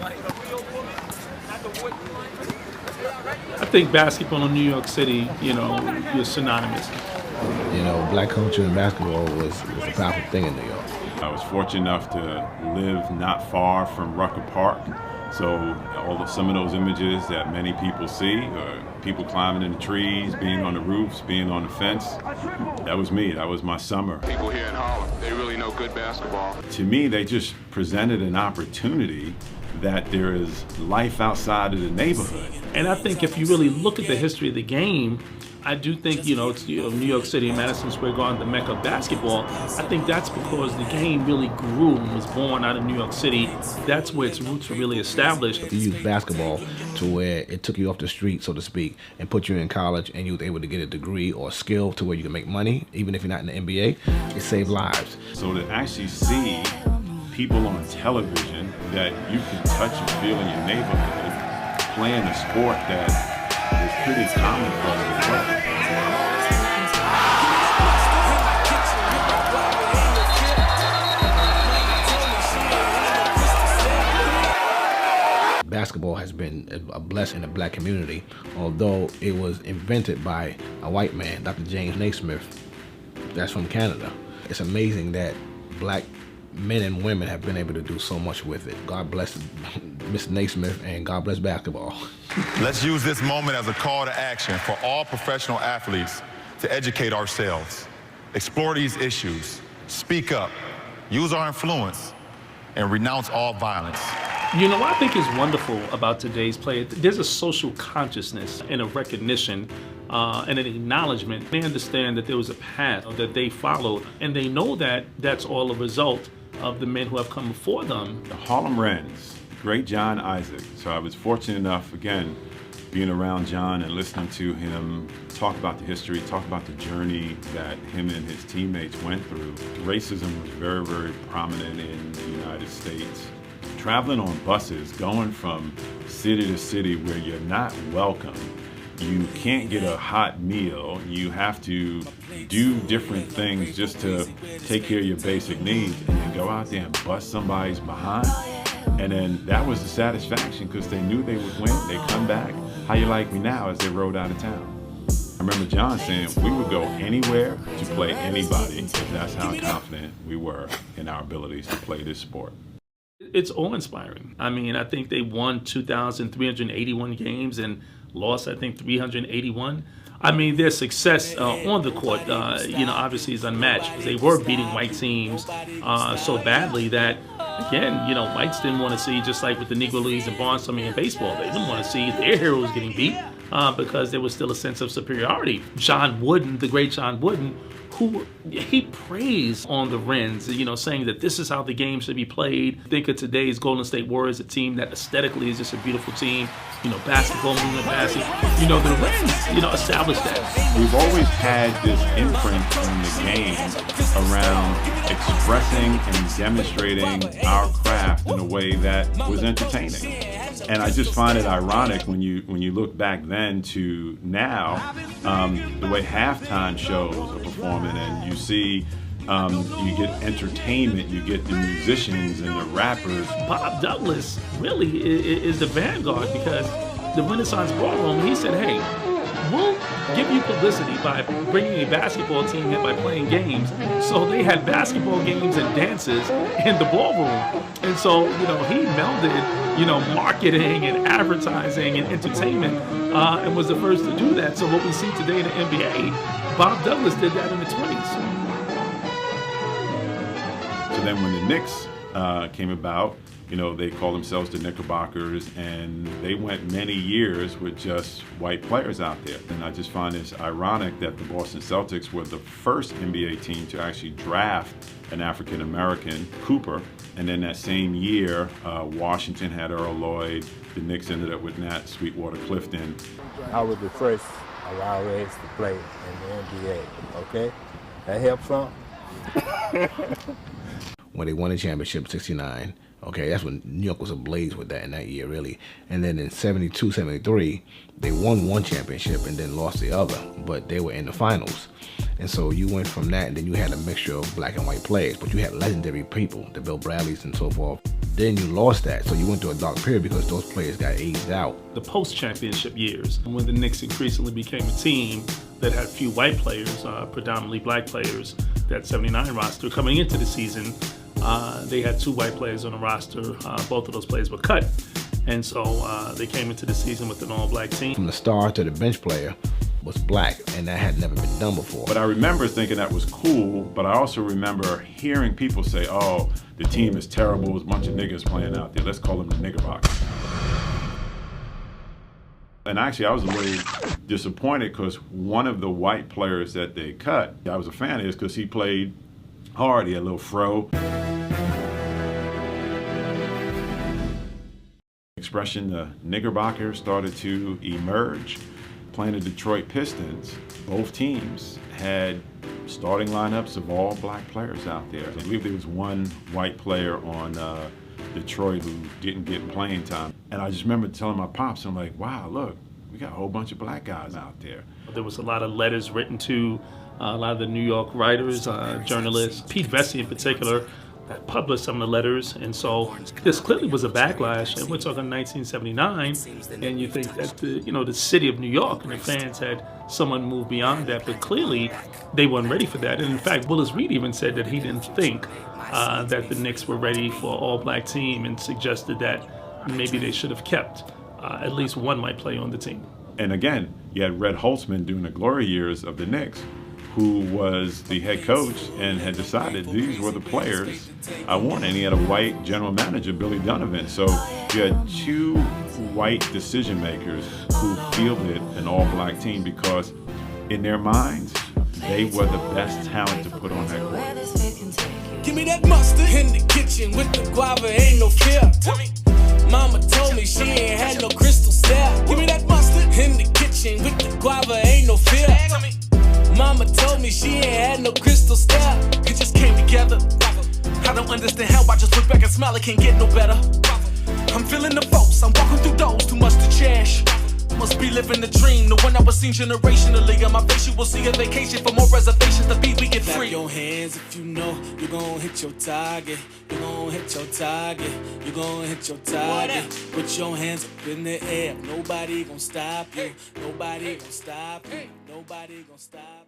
I think basketball in New York City, is synonymous. Black culture in basketball was a powerful thing in New York. I was fortunate enough to live not far from Rucker Park, so some of those images that many people see, people climbing in the trees, being on the roofs, being on the fence, that was me. That was my summer. People here in Harlem, they really know good basketball. To me, they just presented an opportunity that there is life outside of the neighborhood. And I think if you really look at the history of the game, I do think, it's New York City, Madison Square Garden, the mecca of basketball. I think that's because the game really grew and was born out of New York City. That's where its roots were really established. You used basketball to where it took you off the street, so to speak, and put you in college, and you were able to get a degree or a skill to where you can make money, even if you're not in the NBA. It saved lives. So to actually see people on television that you can touch and feel in your neighborhood playing a sport that is pretty common for us to play. Basketball has been a blessing in the black community, although it was invented by a white man, Dr. James Naismith, that's from Canada. It's amazing that black men and women have been able to do so much with it. God bless Mr. Naismith, and God bless basketball. Let's use this moment as a call to action for all professional athletes to educate ourselves, explore these issues, speak up, use our influence, and renounce all violence. What I think is wonderful about today's play, there's a social consciousness and a recognition and an acknowledgement. They understand that there was a path that they followed, and they know that that's all a result of the men who have come before them. The Harlem Wrens, great John Isaac. So I was fortunate enough, again, being around John and listening to him talk about the history, talk about the journey that him and his teammates went through. Racism was very, very prominent in the United States. Traveling on buses, going from city to city where you're not welcome, you can't get a hot meal, you have to do different things just to take care of your basic needs, and then go out there and bust somebody's behind. And then that was the satisfaction, because they knew they would win. They come back, how you like me now, as they rode out of town. I remember John saying we would go anywhere to play anybody, because that's how confident we were in our abilities to play this sport. It's awe-inspiring. I think they won 2,381 games and lost, I think, 381. Their success on the court, obviously is unmatched, because they were beating white teams so badly that, again, whites didn't want to see, just like with the Negro Leagues and Barnstorming in baseball, they didn't want to see their heroes getting beat because there was still a sense of superiority. John Wooden, the great John Wooden, who he praised on the Wrens, saying that this is how the game should be played. Think of today's Golden State Warriors, a team that aesthetically is just a beautiful team. Basketball, movement, passing. The Wrens, established that. We've always had this imprint in the game around expressing and demonstrating our craft in a way that was entertaining. And I just find it ironic when you look back then to now, the way halftime shows are performing, and you see you get entertainment, you get the musicians and the rappers. Bob Douglas really is the vanguard, because the Renaissance Ballroom, he said, hey, we'll give you publicity by bringing a basketball team in by playing games. So they had basketball games and dances in the ballroom. And so, he melded, marketing and advertising and entertainment and was the first to do that. So what we see today in the NBA, Bob Douglas did that in the 20s. So then when the Knicks came about, they called themselves the Knickerbockers, and they went many years with just white players out there. And I just find this ironic that the Boston Celtics were the first NBA team to actually draft an African-American, Cooper. And then that same year, Washington had Earl Lloyd. The Knicks ended up with Nat Sweetwater Clifton. I was the first of our race to play in the NBA, okay? That helps some? When they won the championship in '69, okay, that's when New York was ablaze with that in that year, really. And then in '72, '73, they won one championship and then lost the other, but they were in the finals. And so you went from that, and then you had a mixture of black and white players, but you had legendary people, the Bill Bradleys and so forth. Then you lost that, so you went through a dark period because those players got aged out. The post-championship years, when the Knicks increasingly became a team that had few white players, predominantly black players, that 79 roster, coming into the season, they had 2 white players on the roster. Both of those players were cut. And so they came into the season with an all-black team. From the star to the bench player was black, and that had never been done before. But I remember thinking that was cool, but I also remember hearing people say, oh, the team is terrible, there's a bunch of niggas playing out there, let's call them the nigger box. And actually, I was a little disappointed because one of the white players that they cut, I was a fan of his because he played hard, he had a little fro. Expression, the Knickerbocker started to emerge. Playing the Detroit Pistons, both teams had starting lineups of all black players out there. I believe there was one white player on Detroit who didn't get playing time. And I just remember telling my pops, I'm like, wow, look, we got a whole bunch of black guys out there. There was a lot of letters written to a lot of the New York writers, journalists, Pete Vesey in particular, that published some of the letters. And so this clearly was a backlash, and we're talking 1979, and you think that the city of New York and the fans had someone move beyond that, but clearly they weren't ready for that. And in fact, Willis Reed even said that he didn't think that the Knicks were ready for an all-black team, and suggested that maybe they should have kept at least one white player on the team. And again, you had Red Holtzman during the glory years of the Knicks, who was the head coach and had decided these were the players I wanted. And he had a white general manager, Billy Donovan. So you had 2 white decision makers who fielded an all-black team because in their minds, they were the best talent to put on that court. Give me that mustard in the kitchen with the guava, ain't no fear. Mama told me she ain't had no crystal stare. Give me that mustard in the kitchen with the guava, ain't no fear. Mama told me she ain't had no crystal stare. We just came together. I don't understand how I just look back and smile, it can't get no better. I'm feeling the force, I'm walking through doors, too much to cherish. Must be living the dream, the one I was seen generationally. On my face you will see a vacation for more reservations to be, we get free. Clap your hands if you know you're gonna hit your target. You're gonna hit your target. You're gonna hit your target. Put your hands up in the air. Nobody gonna stop you. Nobody gonna stop you. Nobody gonna stop you.